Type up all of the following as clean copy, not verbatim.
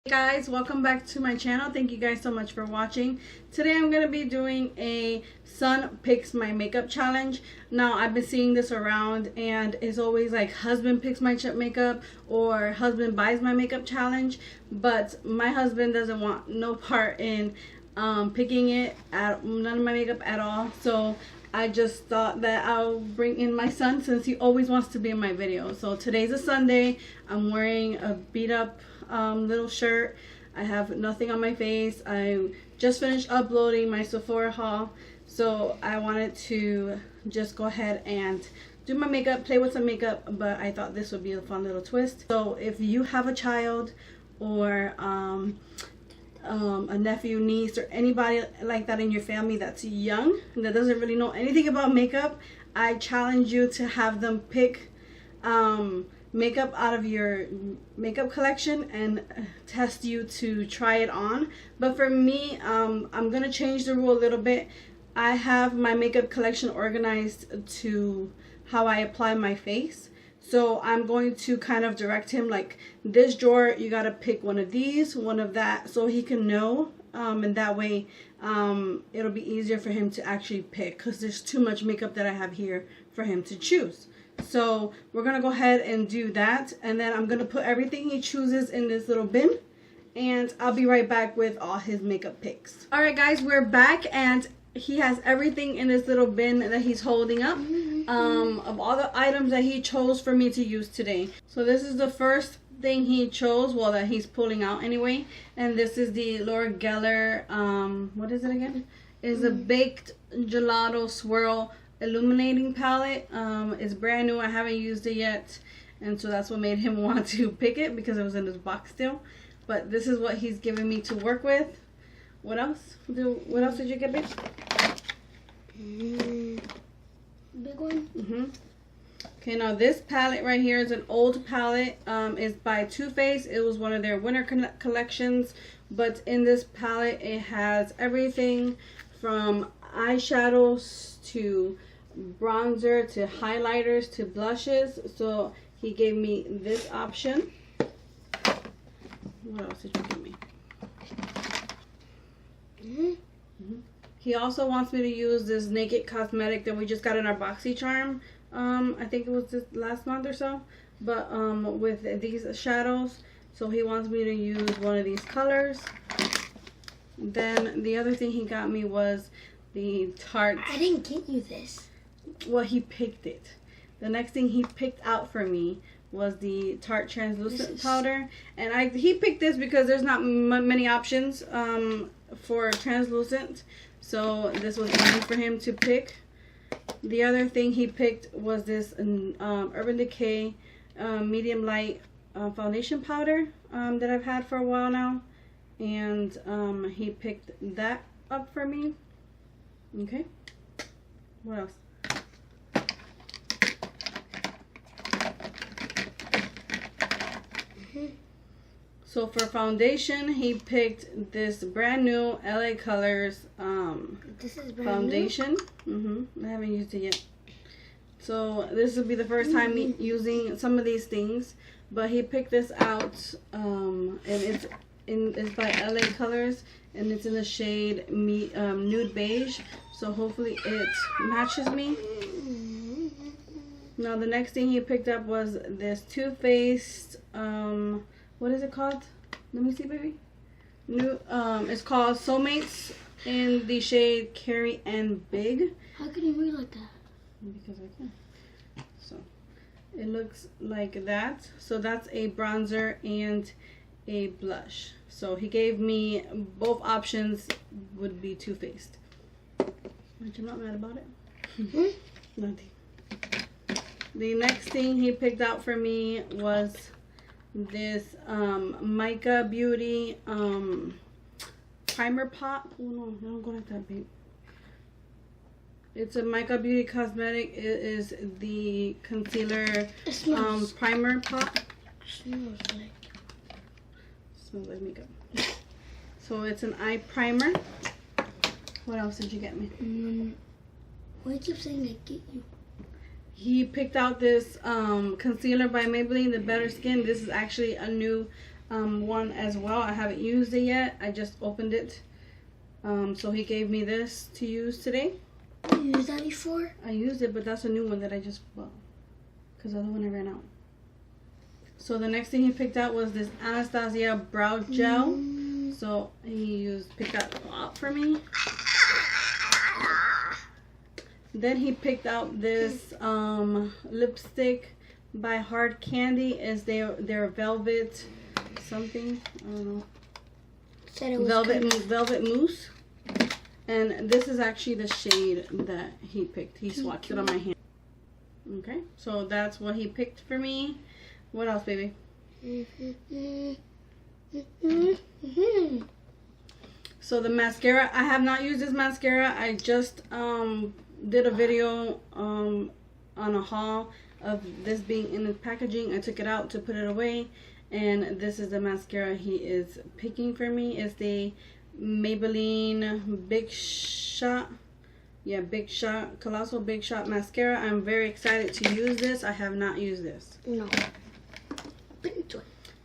Guys, welcome back to my channel. Thank you guys so much for watching. Today I'm going to be doing a son picks my makeup challenge. Now I've been seeing this around and it's always like husband picks my makeup or husband buys my makeup challenge, but my husband doesn't want no part in picking it, at none of my makeup at all. So I just thought that I'll bring in my son since he always wants to be in my video. So today's a Sunday. I'm wearing a beat up little shirt. I have nothing on my face. I just finished uploading my Sephora haul, so I wanted to just go ahead and do my makeup, play with some makeup, but I thought this would be a fun little twist. So if you have a child or a nephew, niece, or anybody like that in your family that's young and that doesn't really know anything about makeup, I challenge you to have them pick makeup out of your makeup collection and test you to try it on. But for me, I'm gonna change the rule a little bit. I have my makeup collection organized to how I apply my face, so I'm going to kind of direct him like, this drawer you gotta pick one of these, one of that, so he can know, and that way it'll be easier for him to actually pick, because there's too much makeup that I have here for him to choose. So we're gonna go ahead and do that, and then I'm gonna put everything he chooses in this little bin, and I'll be right back with all his makeup picks. Alright guys, we're back, and he has everything in this little bin that he's holding up, of all the items that he chose for me to use today. So this is the first thing he chose, well, that he's pulling out anyway, and this is the Laura Geller, what is it again? It's a Baked Gelato Swirl Illuminating Palette. It's brand new. I haven't used it yet, and so that's what made him want to pick it, because it was in his box still. But this is what he's giving me to work with. What else? What else did you get, babe? Big one. Okay, now this palette right here is an old palette. It's by Too Faced. It was one of their winter collections, but in this palette it has everything from eyeshadows to bronzer to highlighters to blushes. So he gave me this option. What else did you give me? He also wants me to use this Naked Cosmetic that we just got in our BoxyCharm. I think it was this last month or so, but with these shadows. So he wants me to use one of these colors. Then the other thing he got me was the Tarte. I didn't get you this. Well, he picked it. The next thing he picked out for me was the Tarte translucent powder, and he picked this because there's not many options for translucent, so this was easy for him to pick. The other thing he picked was this Urban Decay medium light foundation powder that I've had for a while now, and he picked that up for me. Okay, what else? So for foundation, he picked this brand new LA Colors This is brand foundation. I haven't used it yet, so this will be the first time me using some of these things. But he picked this out, and it's by LA Colors, and it's in the shade nude beige. So hopefully it matches me. Now the next thing he picked up was this Too Faced, what is it called? Let me see, baby. It's called Soulmates in the shade Carry and Big. How can you read like that? Because I can. So it looks like that. So that's a bronzer and a blush. So he gave me both options would be Too Faced, which I'm not mad about it. Nothing. The next thing he picked out for me was this Mica Beauty primer pot. Oh no, don't go like that, babe. It's a Mica Beauty cosmetic. It is the concealer primer pot. Smells like makeup. So it's an eye primer. What else did you get me? Why do you keep saying I get you? He picked out this concealer by Maybelline, the Better Skin. This is actually a new one as well. I haven't used it yet. I just opened it. So he gave me this to use today. You used that before? I used it, but that's a new one that I just bought because the other one I ran out. So the next thing he picked out was this Anastasia brow gel. So he picked that out for me. Then he picked out this lipstick by Hard Candy. Is their velvet something? I don't know. Said it was Velvet mousse. And this is actually the shade that he picked. He swatched it on my hand. Okay, so that's what he picked for me. What else, baby? So the mascara, I have not used this mascara. I just did a video on a haul of this being in the packaging. I took it out to put it away, and this is the mascara he is picking for me. It's the Maybelline Big Shot. Yeah, Big Shot, Colossal Big Shot mascara. I'm very excited to use this. I have not used this. No.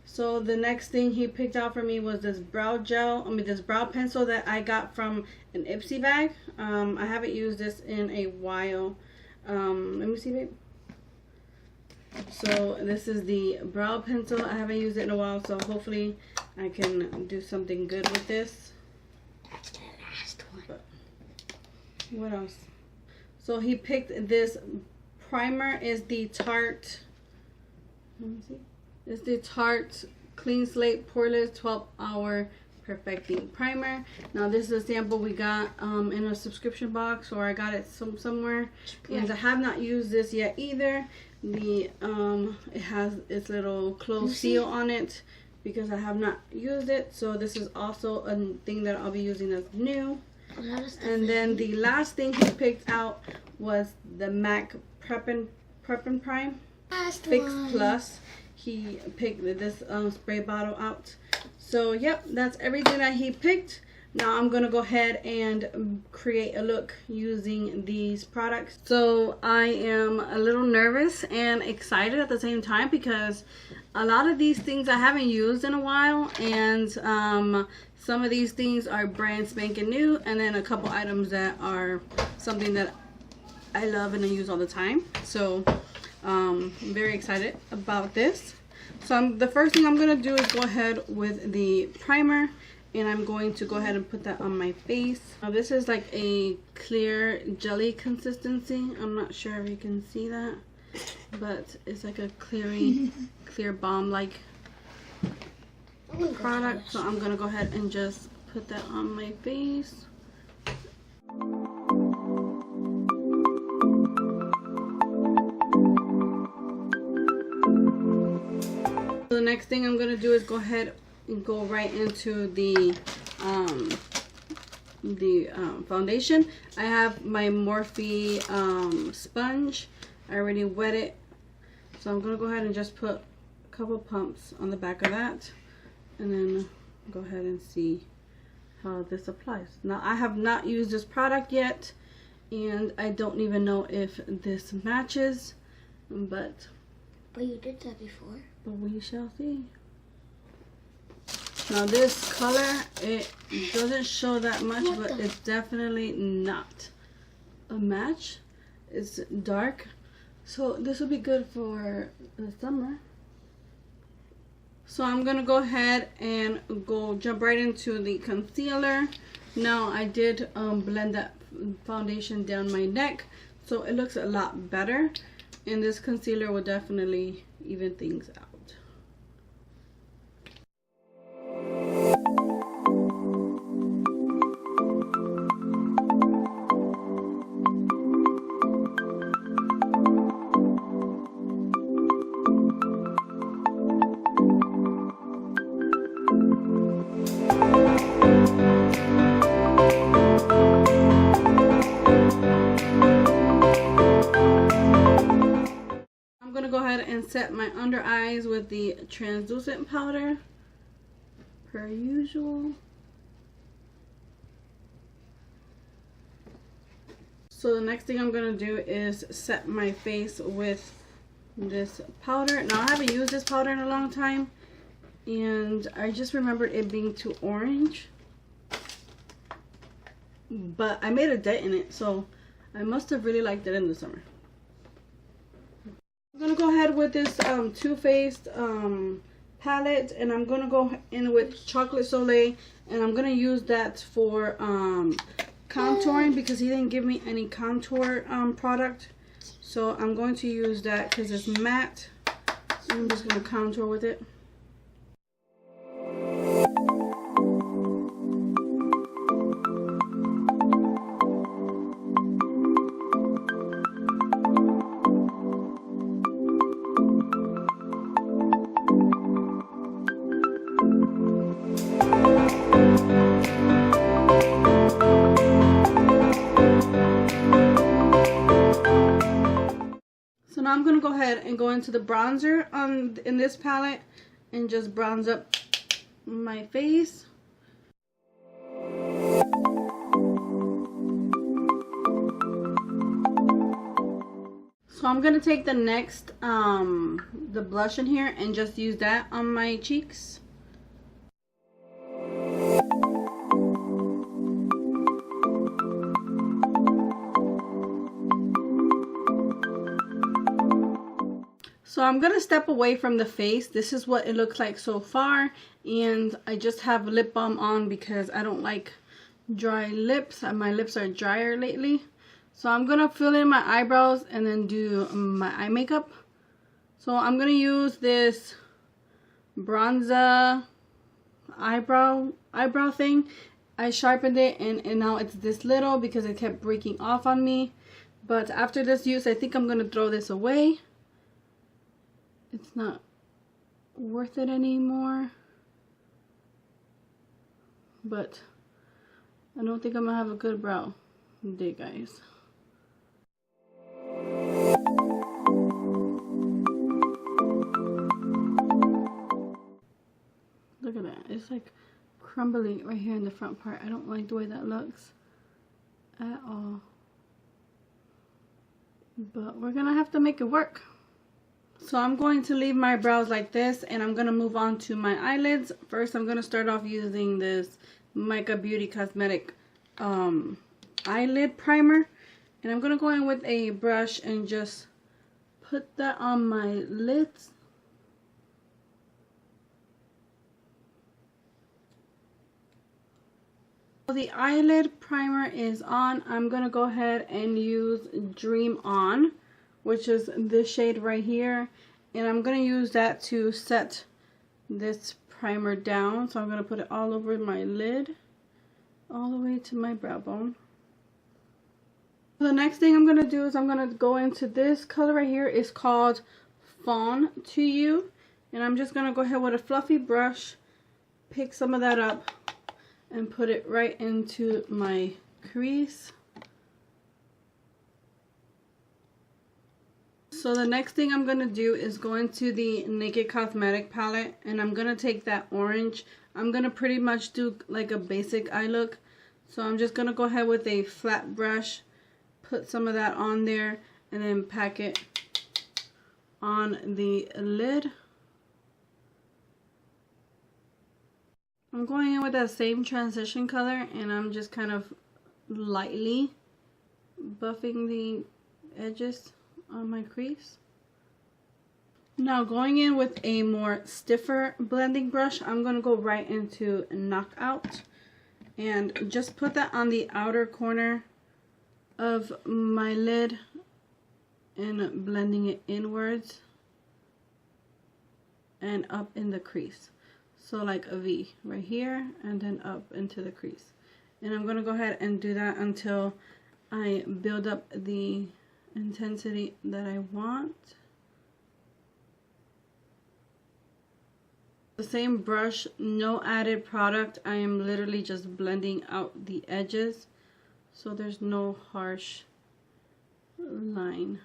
So the next thing he picked out for me was this brow gel. This brow pencil that I got from an Ipsy bag. I haven't used this in a while. Let me see, babe. So this is the brow pencil. I haven't used it in a while, so hopefully I can do something good with this. That's the last one. But what else? So he picked this primer. Is the Tarte. Let me see. It's the Tarte Clean Slate Poreless 12-Hour Perfecting Primer. Now this is a sample we got in a subscription box, or I got it somewhere, and I have not used this yet either. The it has its little closed seal on it because I have not used it. So this is also a thing that I'll be using as new. And then the last thing he picked out was the MAC Prep and Prime Fix Plus. He picked this spray bottle out. So yep, that's everything that he picked. Now I'm gonna go ahead and create a look using these products. So I am a little nervous and excited at the same time because a lot of these things I haven't used in a while, and some of these things are brand spanking new, and then a couple items that are something that I love and I use all the time. So I'm very excited about this. So the first thing I'm going to do is go ahead with the primer, and I'm going to go ahead and put that on my face. Now this is like a clear jelly consistency. I'm not sure if you can see that, but it's like a clear balm like product. So I'm going to go ahead and just put that on my face. So the next thing I'm going to do is go ahead and go right into the foundation. I have my Morphe sponge. I already wet it. So I'm going to go ahead and just put a couple pumps on the back of that. And then go ahead and see how this applies. Now I have not used this product yet, and I don't even know if this matches, but you did that before. But we shall see. Now this color, it doesn't show that much, but it's definitely not a match. It's dark, so this will be good for the summer. So I'm gonna go ahead and jump right into the concealer. Now I did blend that foundation down my neck, so it looks a lot better, and this concealer will definitely even things out. And set my under eyes with the translucent powder per usual. So the next thing I'm going to do is set my face with this powder. Now I haven't used this powder in a long time, and I just remembered it being too orange, but I made a dent in it, so I must have really liked it in the summer. I'm gonna go ahead with this Too Faced palette, and I'm gonna go in with Chocolate Soleil, and I'm gonna use that for contouring because he didn't give me any contour product. So I'm going to use that because it's matte. I'm just going to contour with it. So now I'm going to go ahead and go into the bronzer in this palette and just bronze up my face. So I'm going to take the next, the blush in here and just use that on my cheeks. So I'm going to step away from the face. This is what it looks like so far. And I just have lip balm on because I don't like dry lips. My lips are drier lately. So I'm going to fill in my eyebrows and then do my eye makeup. So I'm going to use this bronzer eyebrow thing. I sharpened it and now it's this little because it kept breaking off on me. But after this use, I think I'm going to throw this away. It's not worth it anymore, but I don't think I'm gonna have a good brow day, guys. Look at that, it's like crumbling right here in the front part. I don't like the way that looks at all, but we're gonna have to make it work. So I'm going to leave my brows like this, and I'm going to move on to my eyelids. First, I'm going to start off using this Mica Beauty Cosmetic eyelid primer. And I'm going to go in with a brush and just put that on my lids. So the eyelid primer is on. I'm going to go ahead and use Dream On, which is this shade right here, and I'm going to use that to set this primer down. So I'm going to put it all over my lid, all the way to my brow bone. The next thing I'm going to do is I'm going to go into this color right here. It's called Fawn to You, and I'm just going to go ahead with a fluffy brush, pick some of that up, and put it right into my crease. So the next thing I'm going to do is go into the Naked Cosmetic palette, and I'm going to take that orange. I'm going to pretty much do like a basic eye look. So I'm just going to go ahead with a flat brush, put some of that on there, and then pack it on the lid. I'm going in with that same transition color, and I'm just kind of lightly buffing the edges on my crease. Now going in with a more stiffer blending brush, I'm going to go right into Knockout and just put that on the outer corner of my lid and blending it inwards and up in the crease. So like a V right here and then up into the crease. And I'm going to go ahead and do that until I build up the intensity that I want. The same brush, no added product. I am literally just blending out the edges so there's no harsh line.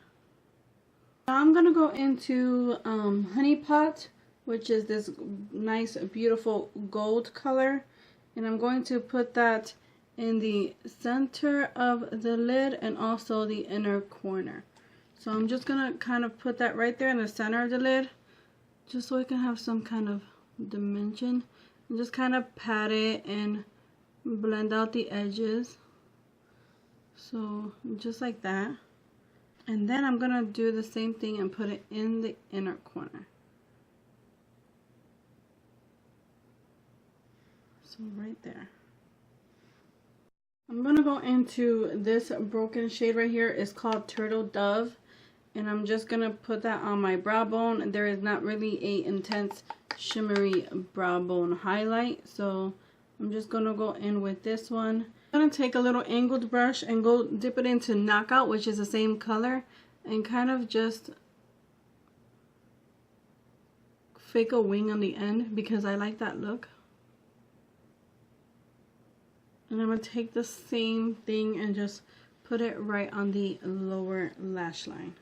Now I'm gonna go into Honey Pot, which is this nice beautiful gold color, and I'm going to put that in the center of the lid and also the inner corner. So I'm just gonna kind of put that right there in the center of the lid, just so I can have some kind of dimension. And just kind of pat it and blend out the edges. So just like that. And then I'm going to do the same thing and put it in the inner corner. So right there. I'm going to go into this broken shade right here. It's called Turtle Dove. And I'm just going to put that on my brow bone. There is not really a intense shimmery brow bone highlight. So I'm just going to go in with this one. I'm going to take a little angled brush and go dip it into Knockout, which is the same color. And kind of just fake a wing on the end because I like that look. And I'm going to take the same thing and just put it right on the lower lash line.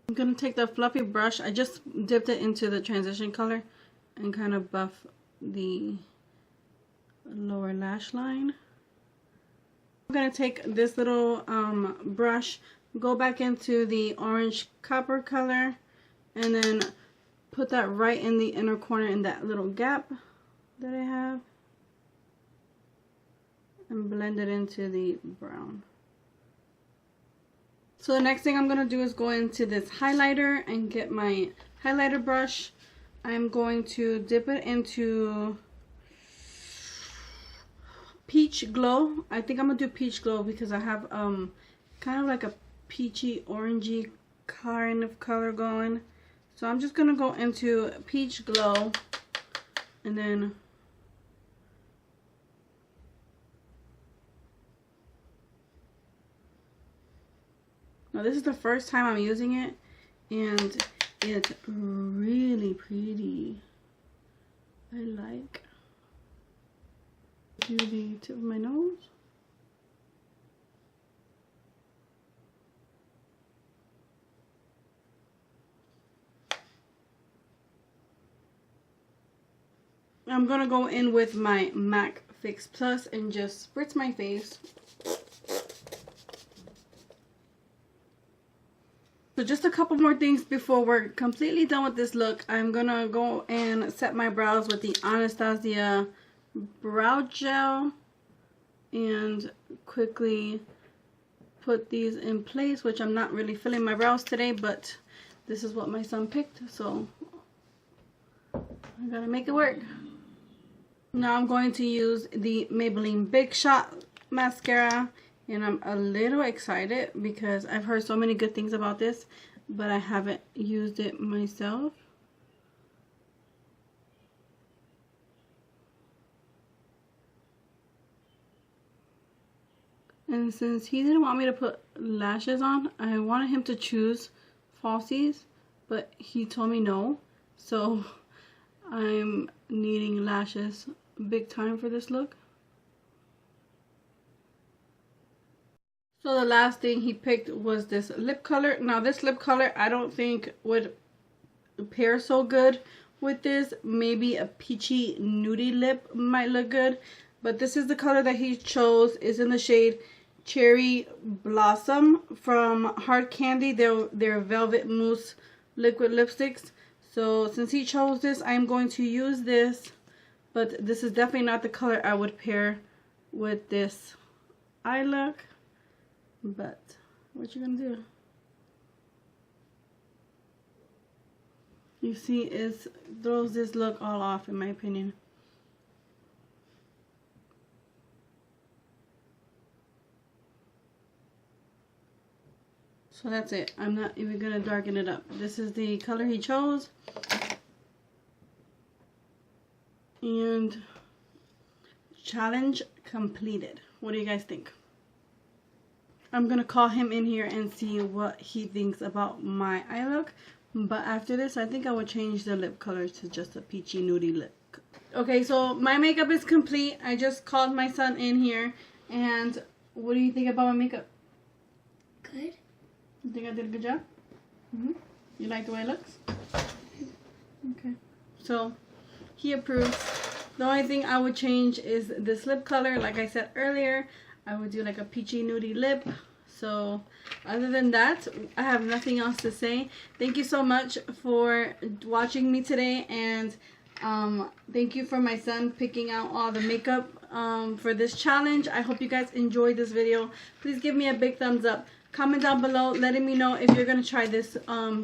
I'm going to take the fluffy brush. I just dipped it into the transition color and kind of buff the lower lash line. I'm going to take this little brush, go back into the orange copper color, and then put that right in the inner corner in that little gap that I have, and blend it into the brown. So the next thing I'm going to do is go into this highlighter and get my highlighter brush. I'm going to dip it into Peach Glow. I think I'm going to do Peach Glow because I have kind of like a peachy orangey kind of color going. So I'm just going to go into Peach Glow and then now this is the first time I'm using it and it's really pretty. I like. Do the tip of my nose. I'm gonna go in with my MAC Fix Plus and just spritz my face. So just a couple more things before we're completely done with this look. I'm gonna go and set my brows with the Anastasia brow gel and quickly put these in place, which I'm not really filling my brows today, but this is what my son picked, so I gotta make it work. Now I'm going to use the Maybelline Big Shot mascara, and I'm a little excited because I've heard so many good things about this, but I haven't used it myself. And since he didn't want me to put lashes on, I wanted him to choose falsies, but he told me no. So I'm needing lashes big time for this look. So the last thing he picked was this lip color. Now this lip color I don't think would pair so good with this. Maybe a peachy nudie lip might look good. But this is the color that he chose. It's in the shade Cherry Blossom from Hard Candy. They're Velvet Mousse liquid lipsticks. So since he chose this, I'm going to use this. But this is definitely not the color I would pair with this eye look. But what you gonna do? You see, it throws this look all off in my opinion. So that's it. I'm not even gonna darken it up. This is the color he chose. And challenge completed. What do you guys think? I'm gonna call him in here and see what he thinks about my eye look. But after this, I think I would change the lip color to just a peachy nudie lip. Okay, so my makeup is complete. I just called my son in here. And what do you think about my makeup? Good. You think I did a good job? Mm-hmm. You like the way it looks? Okay. So he approves. The only thing I would change is this lip color. Like I said earlier, I would do like a peachy nudie lip. So other than that, I have nothing else to say. Thank you so much for watching me today, and thank you for my son picking out all the makeup for this challenge. I hope you guys enjoyed this video. Please give me a big thumbs up. Comment down below letting me know if you're going to try this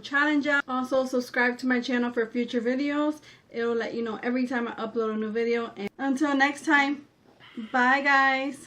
challenge out. Also, subscribe to my channel for future videos. It will let you know every time I upload a new video. And until next time, bye guys.